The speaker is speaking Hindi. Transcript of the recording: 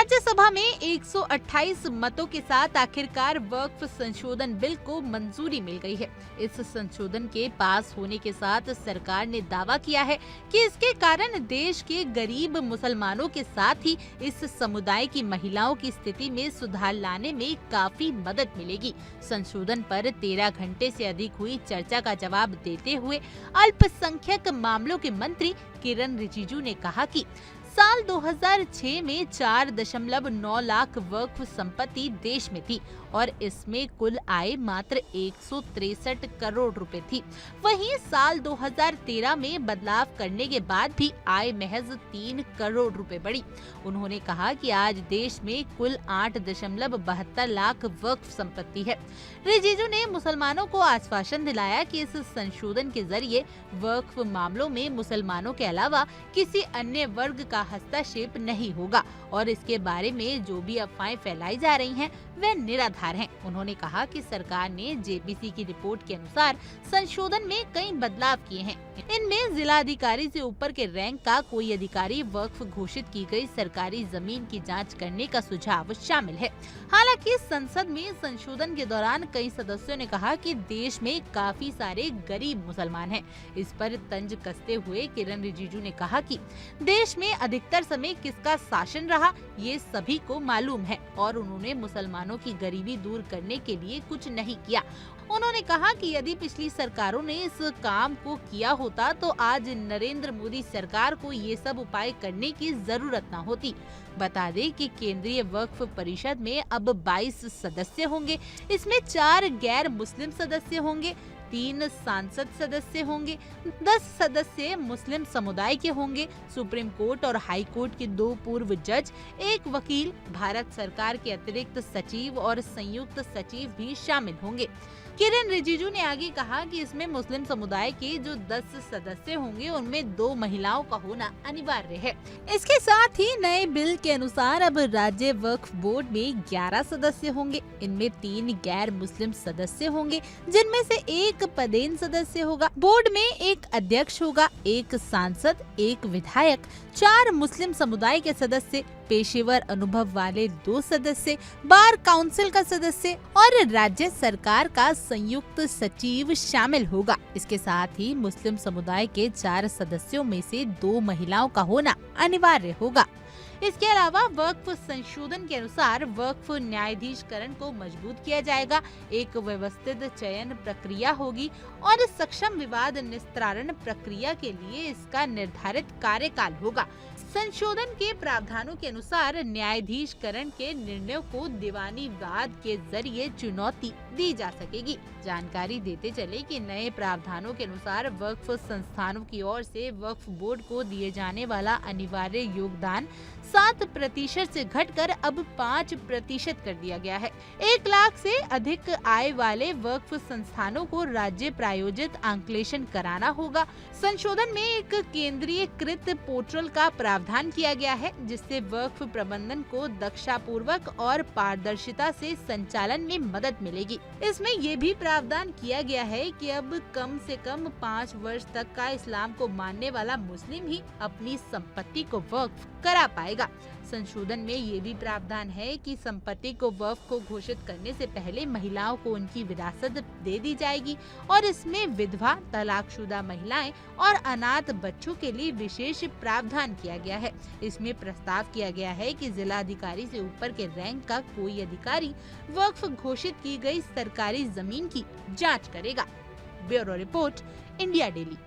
राज्यसभा में 128 मतों के साथ आखिरकार वक्फ संशोधन बिल को मंजूरी मिल गई है। इस संशोधन के पास होने के साथ सरकार ने दावा किया है कि इसके कारण देश के गरीब मुसलमानों के साथ ही इस समुदाय की महिलाओं की स्थिति में सुधार लाने में काफी मदद मिलेगी। संशोधन पर 13 घंटे से अधिक हुई चर्चा का जवाब देते हुए अल्पसंख्यक मामलों के मंत्री किरण रिजिजू ने कहा कि साल 2006 में 4.9 लाख वक्फ संपत्ति देश में थी और इसमें कुल आय मात्र 163 करोड़ रुपए थी। वहीं साल 2013 में बदलाव करने के बाद भी आय महज 3 करोड़ रुपए बढ़ी। उन्होंने कहा कि आज देश में कुल 8.72 लाख वक्फ संपत्ति है। रिजिजू ने मुसलमानों को आश्वासन दिलाया कि इस संशोधन के जरिए वक्फ मामलों में मुसलमानों के अलावा किसी अन्य वर्ग का हस्तक्षेप नहीं होगा और इसके बारे में जो भी अफवाहें फैलाई जा रही हैं वे निराधार हैं। उन्होंने कहा कि सरकार ने जेपीसी की रिपोर्ट के अनुसार संशोधन में कई बदलाव किए हैं। इनमें जिला अधिकारी से ऊपर के रैंक का कोई अधिकारी वक्फ घोषित की गई सरकारी जमीन की जांच करने का सुझाव शामिल है। हालांकि संसद में संशोधन के दौरान कई सदस्यों ने कहा कि देश में काफी सारे गरीब मुसलमान हैं। इस पर तंज कसते हुए किरण रिजिजू ने कहा कि देश में अधिकतर समय किसका शासन रहा ये सभी को मालूम है और उन्होंने मुसलमानों की गरीबी दूर करने के लिए कुछ नहीं किया। उन्होंने कहा कि यदि पिछली सरकारों ने इस काम को किया होता तो आज नरेंद्र मोदी सरकार को ये सब उपाय करने की जरूरत न होती। बता दें कि केंद्रीय वक्फ परिषद में अब 22 सदस्य होंगे। इसमें 4 गैर मुस्लिम सदस्य होंगे, 3 सांसद सदस्य होंगे, 10 सदस्य मुस्लिम समुदाय के होंगे। सुप्रीम कोर्ट और हाई कोर्ट के 2 पूर्व जज, 1 वकील, भारत सरकार के अतिरिक्त सचिव और संयुक्त सचिव भी शामिल होंगे। किरण रिजिजू ने आगे कहा कि इसमें मुस्लिम समुदाय के जो 10 सदस्य होंगे उनमें 2 महिलाओं का होना अनिवार्य है। इसके साथ ही नए बिल के अनुसार अब राज्य वक्फ बोर्ड में 11 सदस्य होंगे। इनमें 3 गैर मुस्लिम सदस्य होंगे जिनमें से 1 पदेन सदस्य होगा। बोर्ड में 1 अध्यक्ष होगा, 1 सांसद, 1 विधायक, 4 मुस्लिम समुदाय के सदस्य, पेशेवर अनुभव वाले 2 सदस्य, बार काउंसिल का सदस्य और राज्य सरकार का संयुक्त सचिव शामिल होगा। इसके साथ ही मुस्लिम समुदाय के 4 सदस्यों में से 2 महिलाओं का होना अनिवार्य होगा। इसके अलावा वक्फ संशोधन के अनुसार वक्फ न्यायाधीशकरण को मजबूत किया जाएगा। एक व्यवस्थित चयन प्रक्रिया होगी और सक्षम विवाद निस्तारण प्रक्रिया के लिए इसका निर्धारित कार्यकाल होगा। संशोधन के प्रावधानों के अनुसार न्यायाधीशकरण के निर्णयों को दीवानी वाद के जरिए चुनौती दी जा सकेगी। जानकारी देते चले कि नए प्रावधानों के अनुसार वक्फ संस्थानों की ओर से वक्फ बोर्ड को दिए जाने वाला अनिवार्य योगदान 7% से घटकर अब 5% कर दिया गया है। 1 लाख से अधिक आय वाले वक्फ संस्थानों को राज्य प्रायोजित आंकलन कराना होगा। संशोधन में एक केंद्रीयकृत पोर्टल का प्रावधान किया गया है जिससे वक्फ प्रबंधन को दक्षतापूर्वक और पारदर्शिता से संचालन में मदद मिलेगी। इसमें ये भी प्रावधान किया गया है कि अब कम से कम 5 वर्ष तक का इस्लाम को मानने वाला मुस्लिम ही अपनी संपत्ति को वक्फ करा पाएगा। संशोधन में ये भी प्रावधान है कि संपत्ति को वक्फ को घोषित करने से पहले महिलाओं को उनकी विरासत दे दी जाएगी और इसमें विधवा, तलाकशुदा महिलाएं और अनाथ बच्चों के लिए विशेष प्रावधान किया गया है। इसमें प्रस्ताव किया गया है कि जिला अधिकारी से ऊपर के रैंक का कोई अधिकारी वक्फ घोषित की गई सरकारी जमीन की जांच करेगा। Bureau report, India daily.